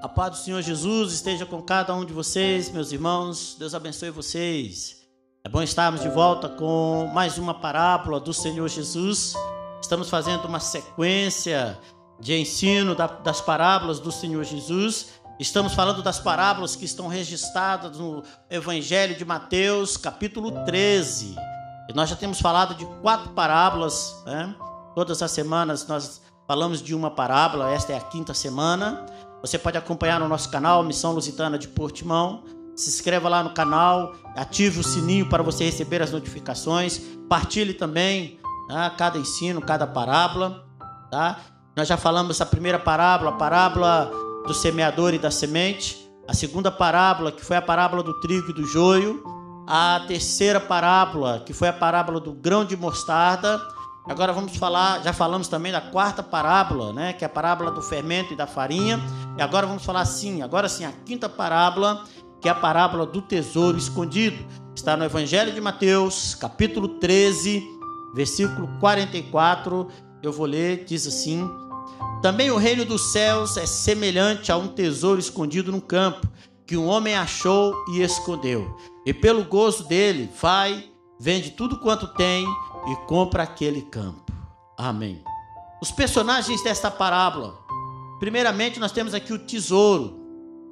A paz do Senhor Jesus esteja com cada um de vocês, meus irmãos. Deus abençoe vocês. É bom estarmos de volta com mais uma parábola do Senhor Jesus. Estamos fazendo uma sequência de ensino das parábolas do Senhor Jesus. Estamos falando das parábolas que estão registradas no Evangelho de Mateus, capítulo 13. E nós já temos falado de 4 parábolas, né? Todas as semanas nós falamos de uma parábola, esta é a 5ª semana. Você pode acompanhar no nosso canal, Missão Lusitana de Portimão. Se inscreva lá no canal, ative o sininho para você receber as notificações. Partilhe também, tá? Cada ensino, cada parábola. Tá? Nós já falamos a primeira parábola, a parábola do semeador e da semente. A segunda parábola, que foi a parábola do trigo e do joio. A terceira parábola, que foi a parábola do grão de mostarda. Agora vamos falar, já falamos também da 4ª parábola, né, que é a parábola do fermento e da farinha. E agora vamos falar agora sim, a 5ª parábola, que é a parábola do tesouro escondido. Está no Evangelho de Mateus, capítulo 13, versículo 44. Eu vou ler, diz assim: também o reino dos céus é semelhante a um tesouro escondido no campo, que um homem achou e escondeu. E pelo gozo dele, vai, vende tudo quanto tem e compra aquele campo. Amém. Os personagens desta parábola. Primeiramente, nós temos aqui o tesouro,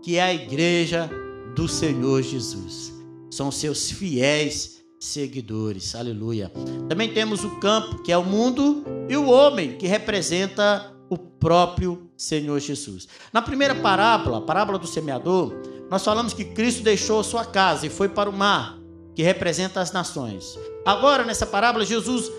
que é a igreja do Senhor Jesus. São seus fiéis seguidores. Aleluia. Também temos o campo, que é o mundo, e o homem, que representa o próprio Senhor Jesus. Na primeira parábola, a parábola do semeador, nós falamos que Cristo deixou sua casa e foi para o mar, que representa as nações. Agora, nessa parábola, Jesus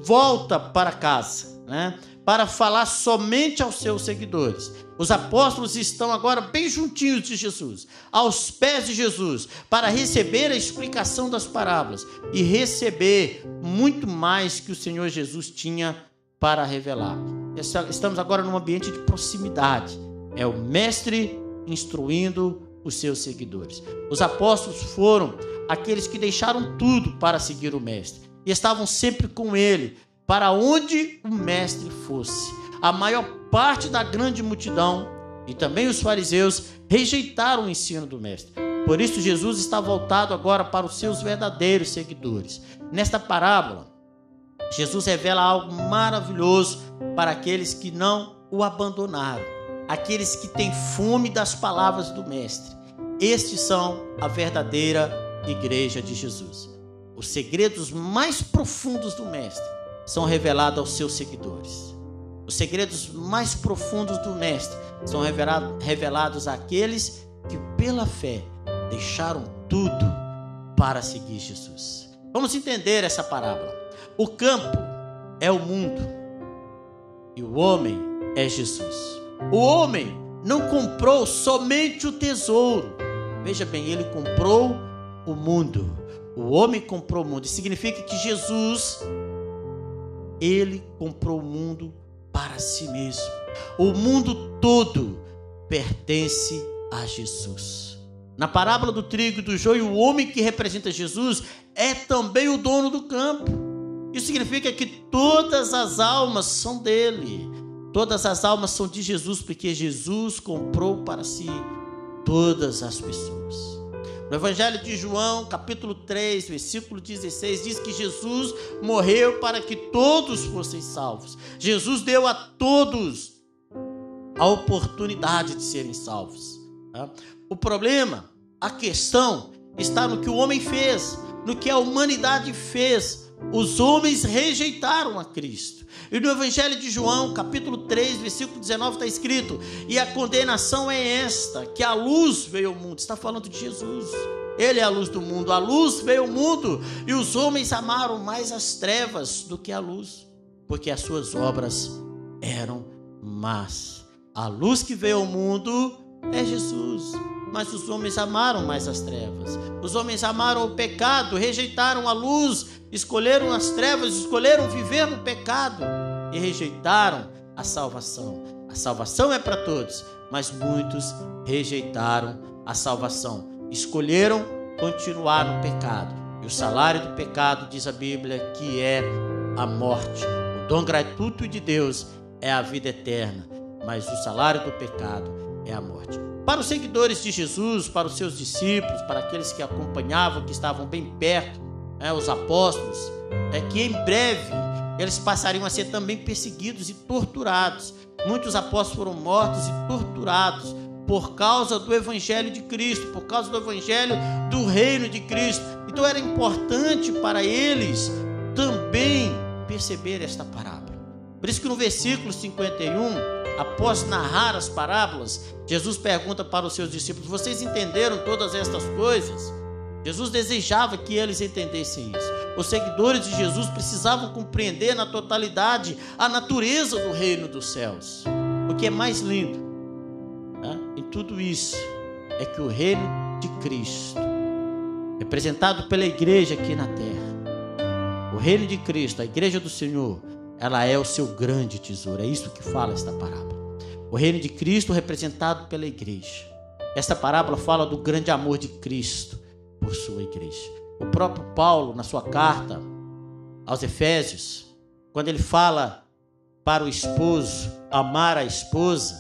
volta para casa, né, para falar somente aos seus seguidores. Os apóstolos estão agora bem juntinhos de Jesus, aos pés de Jesus, para receber a explicação das parábolas e receber muito mais que o Senhor Jesus tinha para revelar. Estamos agora num ambiente de proximidade. É o mestre instruindo os seus seguidores. Os apóstolos foram aqueles que deixaram tudo para seguir o mestre e estavam sempre com ele, para onde o mestre fosse. A maior parte da grande multidão e também os fariseus rejeitaram o ensino do mestre. Por isso Jesus está voltado agora para os seus verdadeiros seguidores. Nesta parábola, Jesus revela algo maravilhoso para aqueles que não o abandonaram, aqueles que têm fome das palavras do mestre. Estes são a verdadeira igreja de Jesus. Os segredos mais profundos do mestre são revelados aos seus seguidores. Os segredos mais profundos do mestre são revelados àqueles que pela fé deixaram tudo para seguir Jesus. Vamos entender essa parábola. O campo é o mundo e o homem é Jesus. O homem não comprou somente o tesouro. Veja bem, ele comprou o mundo. O homem comprou o mundo. Isso significa que Jesus, ele comprou o mundo para si mesmo. O mundo todo pertence a Jesus. Na parábola do trigo e do joio, o homem que representa Jesus é também o dono do campo. Isso significa que todas as almas são dele. Todas as almas são de Jesus, porque Jesus comprou para si todas as pessoas. No Evangelho de João, capítulo 3, versículo 16, diz que Jesus morreu para que todos fossem salvos. Jesus deu a todos a oportunidade de serem salvos. Tá? O problema, a questão, está no que o homem fez, no que a humanidade fez. Os homens rejeitaram a Cristo. E no Evangelho de João, capítulo 3, versículo 19, está escrito: e a condenação é esta, que a luz veio ao mundo. Está falando de Jesus. Ele é a luz do mundo. A luz veio ao mundo e os homens amaram mais as trevas do que a luz, porque as suas obras eram más. A luz que veio ao mundo é Jesus, mas os homens amaram mais as trevas. Os homens amaram o pecado, rejeitaram a luz, escolheram as trevas, escolheram viver no pecado e rejeitaram a salvação. A salvação é para todos, mas muitos rejeitaram a salvação. Escolheram continuar no pecado. E o salário do pecado, diz a Bíblia, que é a morte. O dom gratuito de Deus é a vida eterna, mas o salário do pecado é a morte. Para os seguidores de Jesus, para os seus discípulos, para aqueles que acompanhavam, que estavam bem perto, os apóstolos, que em breve eles passariam a ser também perseguidos e torturados. Muitos apóstolos foram mortos e torturados por causa do Evangelho de Cristo, por causa do Evangelho do Reino de Cristo. Então era importante para eles também perceber esta parábola. Por isso que no versículo 51, após narrar as parábolas, Jesus pergunta para os seus discípulos: vocês entenderam todas estas coisas? Jesus desejava que eles entendessem isso. Os seguidores de Jesus precisavam compreender na totalidade a natureza do reino dos céus. O que é mais lindo, em tudo isso, é que o reino de Cristo, representado pela igreja aqui na terra, o reino de Cristo, a igreja do Senhor, ela é o seu grande tesouro. É isso que fala esta parábola. O reino de Cristo representado pela igreja. Esta parábola fala do grande amor de Cristo por sua igreja. O próprio Paulo, na sua carta aos Efésios, quando ele fala para o esposo amar a esposa,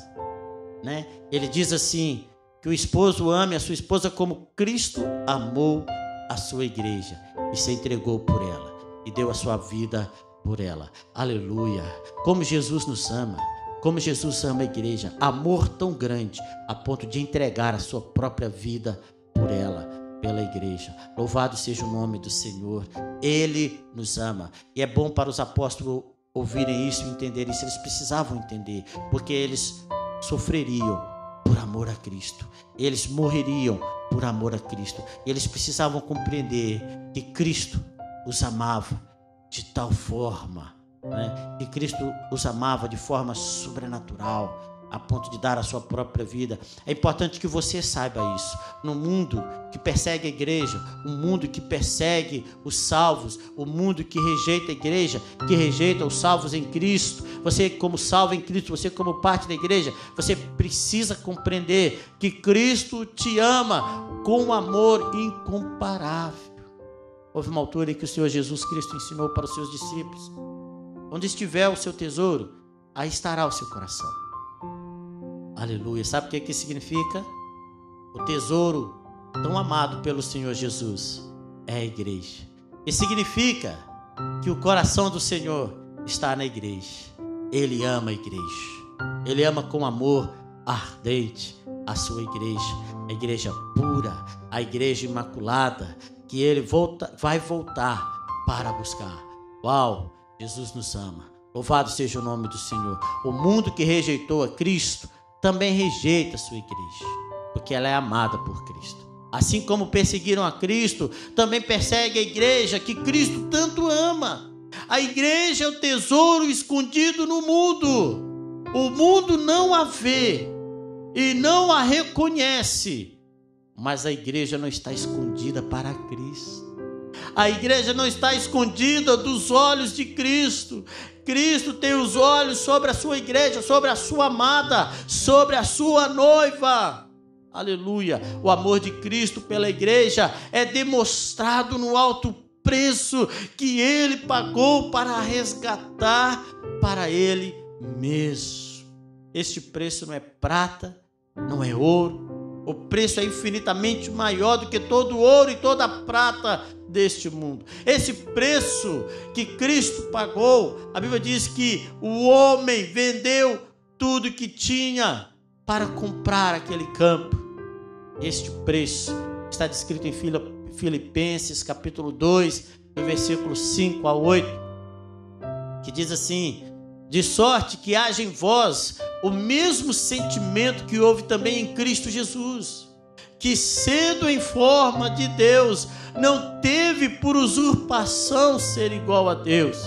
ele diz assim, que o esposo ame a sua esposa como Cristo amou a sua igreja e se entregou por ela e deu a sua vida por ela. Aleluia! Como Jesus nos ama, como Jesus ama a igreja, amor tão grande a ponto de entregar a sua própria vida por ela, pela igreja. Louvado seja o nome do Senhor. Ele nos ama. E é bom para os apóstolos ouvirem isso e entenderem isso. Eles precisavam entender, porque eles sofreriam por amor a Cristo. Eles morreriam por amor a Cristo. Eles precisavam compreender que Cristo os amava de tal forma, que Cristo os amava de forma sobrenatural, a ponto de dar a sua própria vida. É importante que você saiba isso. No mundo que persegue a igreja, o mundo que persegue os salvos, o mundo que rejeita a igreja, que rejeita os salvos em Cristo, você como salvo em Cristo, você como parte da igreja, você precisa compreender que Cristo te ama com um amor incomparável. Houve uma altura em que o Senhor Jesus Cristo ensinou para os seus discípulos: onde estiver o seu tesouro, aí estará o seu coração. Aleluia. Sabe o que isso significa? O tesouro tão amado pelo Senhor Jesus é a igreja. Isso significa que o coração do Senhor está na igreja. Ele ama a igreja. Ele ama com amor ardente a sua igreja. A igreja pura, a igreja imaculada, que Ele vai voltar para buscar. Uau! Jesus nos ama. Louvado seja o nome do Senhor. O mundo que rejeitou a Cristo também rejeita a sua igreja, porque ela é amada por Cristo. Assim como perseguiram a Cristo, também persegue a igreja que Cristo tanto ama. A igreja é o tesouro escondido no mundo. O mundo não a vê e não a reconhece, mas a igreja não está escondida para Cristo. A igreja não está escondida dos olhos de Cristo. Cristo tem os olhos sobre a sua igreja, sobre a sua amada, sobre a sua noiva. Aleluia! O amor de Cristo pela igreja é demonstrado no alto preço que Ele pagou para resgatar para Ele mesmo. Este preço não é prata, não é ouro. O preço é infinitamente maior do que todo o ouro e toda a prata deste mundo. Esse preço que Cristo pagou, a Bíblia diz que o homem vendeu tudo que tinha para comprar aquele campo. Este preço está descrito em Filipenses capítulo 2, no versículo 5 a 8, que diz assim: de sorte que haja em vós o mesmo sentimento que houve também em Cristo Jesus, que sendo em forma de Deus, não teve por usurpação ser igual a Deus,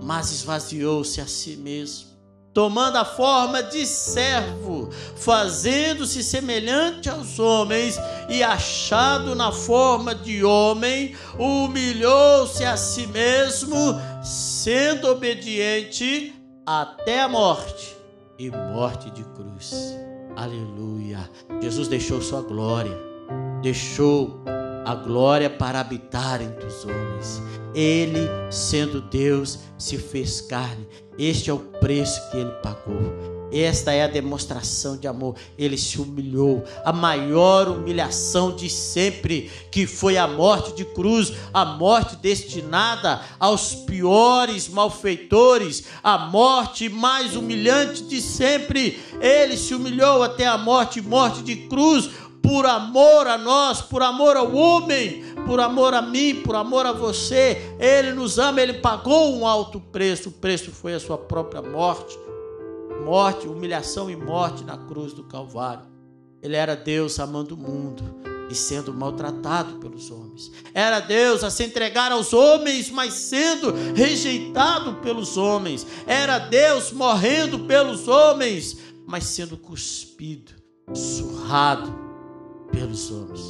mas esvaziou-se a si mesmo, tomando a forma de servo, fazendo-se semelhante aos homens, e achado na forma de homem, humilhou-se a si mesmo, sendo obediente até a morte, e morte de cruz. Aleluia! Jesus deixou sua glória, deixou a glória para habitar entre os homens. Ele, sendo Deus, se fez carne. Este é o preço que Ele pagou. Esta é a demonstração de amor. Ele se humilhou, a maior humilhação de sempre, que foi a morte de cruz, a morte destinada aos piores malfeitores, a morte mais humilhante de sempre. Ele se humilhou até a morte de cruz, por amor a nós, por amor ao homem, por amor a mim, por amor a você. Ele nos ama, ele pagou um alto preço. O preço foi a sua própria morte, humilhação e morte na cruz do Calvário. Ele era Deus amando o mundo e sendo maltratado pelos homens. Era Deus a se entregar aos homens, mas sendo rejeitado pelos homens. Era Deus morrendo pelos homens, mas sendo cuspido, surrado pelos homens.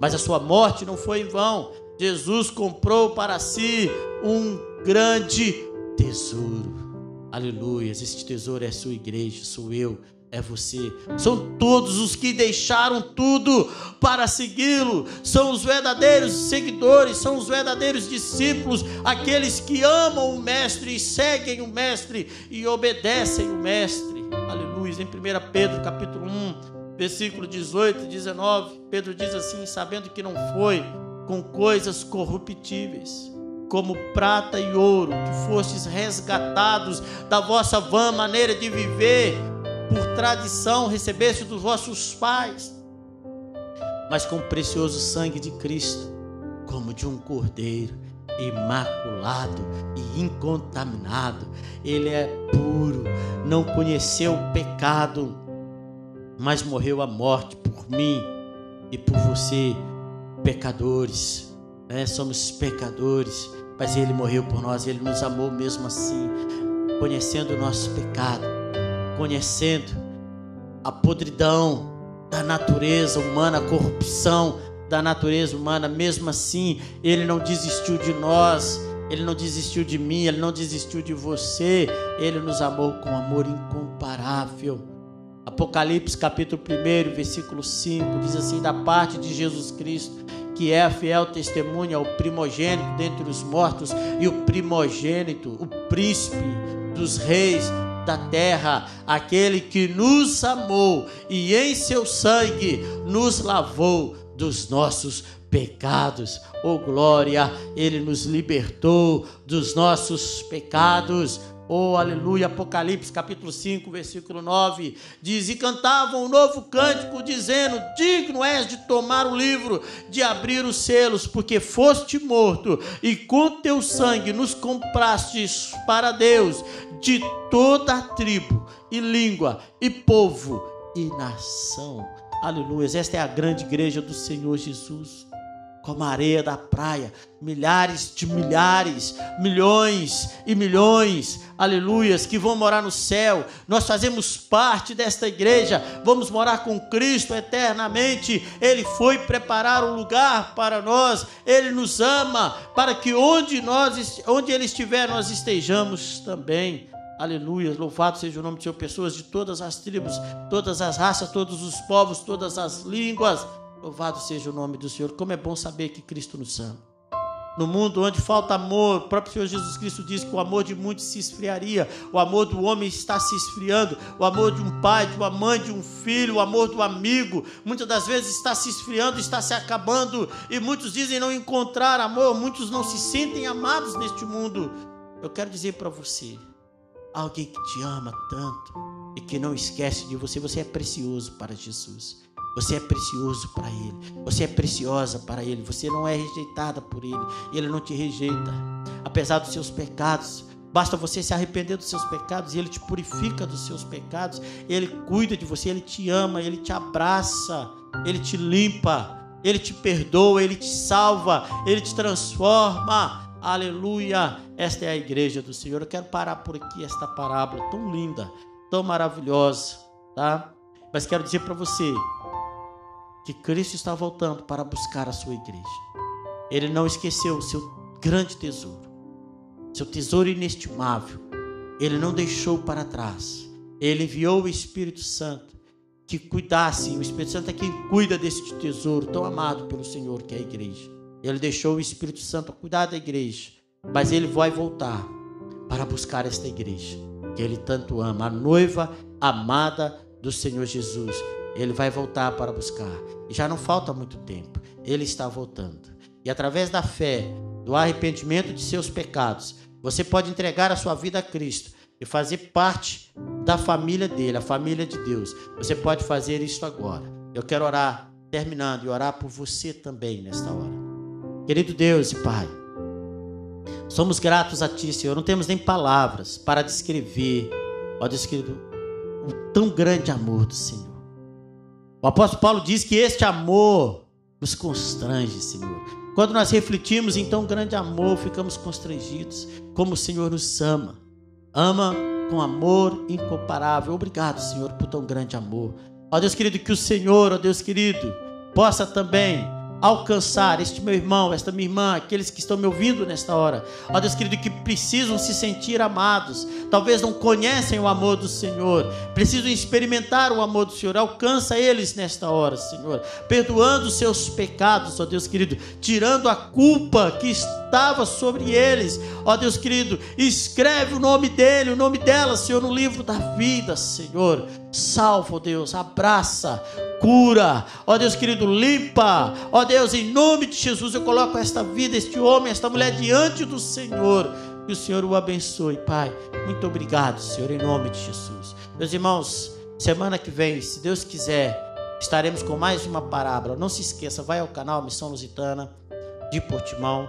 Mas a sua morte não foi em vão. Jesus comprou para si um grande tesouro. Aleluia. Este tesouro é a sua igreja, sou eu, é você. São todos os que deixaram tudo para segui-lo. São os verdadeiros seguidores, são os verdadeiros discípulos, aqueles que amam o Mestre e seguem o Mestre e obedecem o Mestre. Aleluia. Em 1 Pedro capítulo 1, versículo 18 e 19, Pedro diz assim: sabendo que não foi com coisas corruptíveis, como prata e ouro, que fostes resgatados da vossa vã maneira de viver, por tradição recebeste dos vossos pais, mas com o precioso sangue de Cristo, como de um cordeiro, imaculado e incontaminado. Ele é puro, não conheceu o pecado, mas morreu a morte por mim e por você, pecadores. Somos pecadores, mas Ele morreu por nós. Ele nos amou mesmo assim, conhecendo o nosso pecado, conhecendo a podridão da natureza humana, a corrupção da natureza humana. Mesmo assim, Ele não desistiu de nós, Ele não desistiu de mim, Ele não desistiu de você. Ele nos amou com amor incomparável. Apocalipse capítulo 1, versículo 5, diz assim: da parte de Jesus Cristo, que é a fiel testemunha, o primogênito dentre os mortos e o primogênito, o príncipe dos reis da terra, aquele que nos amou e em seu sangue nos lavou dos nossos pecados. Oh glória, Ele nos libertou dos nossos pecados. Oh, aleluia. Apocalipse capítulo 5, versículo 9, diz: e cantavam um novo cântico, dizendo: digno és de tomar o livro, de abrir os selos, porque foste morto, e com teu sangue nos comprastes para Deus de toda a tribo, e língua, e povo, e nação. Aleluia. Esta é a grande igreja do Senhor Jesus. Como a areia da praia, milhares de milhares, milhões e milhões, aleluias, que vão morar no céu. Nós fazemos parte desta igreja, vamos morar com Cristo eternamente. Ele foi preparar um lugar para nós, Ele nos ama, para que onde Ele estiver, nós estejamos também. Aleluia, louvado seja o nome do Senhor. Pessoas de todas as tribos, todas as raças, todos os povos, todas as línguas. Louvado seja o nome do Senhor. Como é bom saber que Cristo nos ama. No mundo onde falta amor, o próprio Senhor Jesus Cristo diz que o amor de muitos se esfriaria. O amor do homem está se esfriando. O amor de um pai, de uma mãe, de um filho, o amor do amigo, muitas das vezes está se esfriando, está se acabando. E muitos dizem não encontrar amor. Muitos não se sentem amados neste mundo. Eu quero dizer para você, alguém que te ama tanto e que não esquece de você. Você é precioso para Jesus. Você é precioso para Ele. Você é preciosa para Ele. Você não é rejeitada por Ele. Ele não te rejeita. Apesar dos seus pecados, basta você se arrepender dos seus pecados e Ele te purifica dos seus pecados. Ele cuida de você. Ele te ama. Ele te abraça. Ele te limpa. Ele te perdoa. Ele te salva. Ele te transforma. Aleluia. Esta é a igreja do Senhor. Eu quero parar por aqui esta parábola tão linda, tão maravilhosa, tá? Mas quero dizer para você que Cristo está voltando para buscar a sua igreja. Ele não esqueceu o seu grande tesouro, seu tesouro inestimável. Ele não deixou para trás. Ele enviou o Espírito Santo que cuidasse. O Espírito Santo é quem cuida desse tesouro tão amado pelo Senhor, que é a igreja. Ele deixou o Espírito Santo a cuidar da igreja, mas Ele vai voltar para buscar esta igreja que Ele tanto ama. A noiva amada do Senhor Jesus. Ele vai voltar para buscar. E já não falta muito tempo. Ele está voltando. E através da fé, do arrependimento de seus pecados, você pode entregar a sua vida a Cristo e fazer parte da família dele, a família de Deus. Você pode fazer isso agora. Eu quero orar, terminando, e orar por você também nesta hora. Querido Deus e Pai, somos gratos a Ti, Senhor. Não temos nem palavras para descrever, ó Deus querido, o tão grande amor do Senhor. O apóstolo Paulo diz que este amor nos constrange, Senhor. Quando nós refletimos em tão grande amor, ficamos constrangidos, como o Senhor nos ama. Ama com amor incomparável. Obrigado, Senhor, por tão grande amor. Ó Deus querido, que o Senhor, ó Deus querido, possa também alcançar este meu irmão, esta minha irmã, aqueles que estão me ouvindo nesta hora, ó Deus querido, que precisam se sentir amados, talvez não conhecem o amor do Senhor, precisam experimentar o amor do Senhor. Alcança eles nesta hora, Senhor, perdoando os seus pecados, ó Deus querido, tirando a culpa que estava sobre eles, ó Deus querido, escreve o nome dele, o nome dela, Senhor, no livro da vida, Senhor. Salva, ó Deus, abraça, cura, ó Deus querido, limpa, ó Deus, em nome de Jesus eu coloco esta vida, este homem, esta mulher diante do Senhor, que o Senhor o abençoe, Pai. Muito obrigado, Senhor, em nome de Jesus. Meus irmãos, semana que vem, se Deus quiser, estaremos com mais uma parábola. Não se esqueça, vai ao canal Missão Lusitana de Portimão,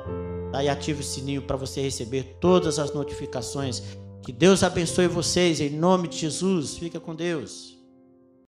tá? E ative o sininho para você receber todas as notificações. Que Deus abençoe vocês em nome de Jesus. Fica com Deus.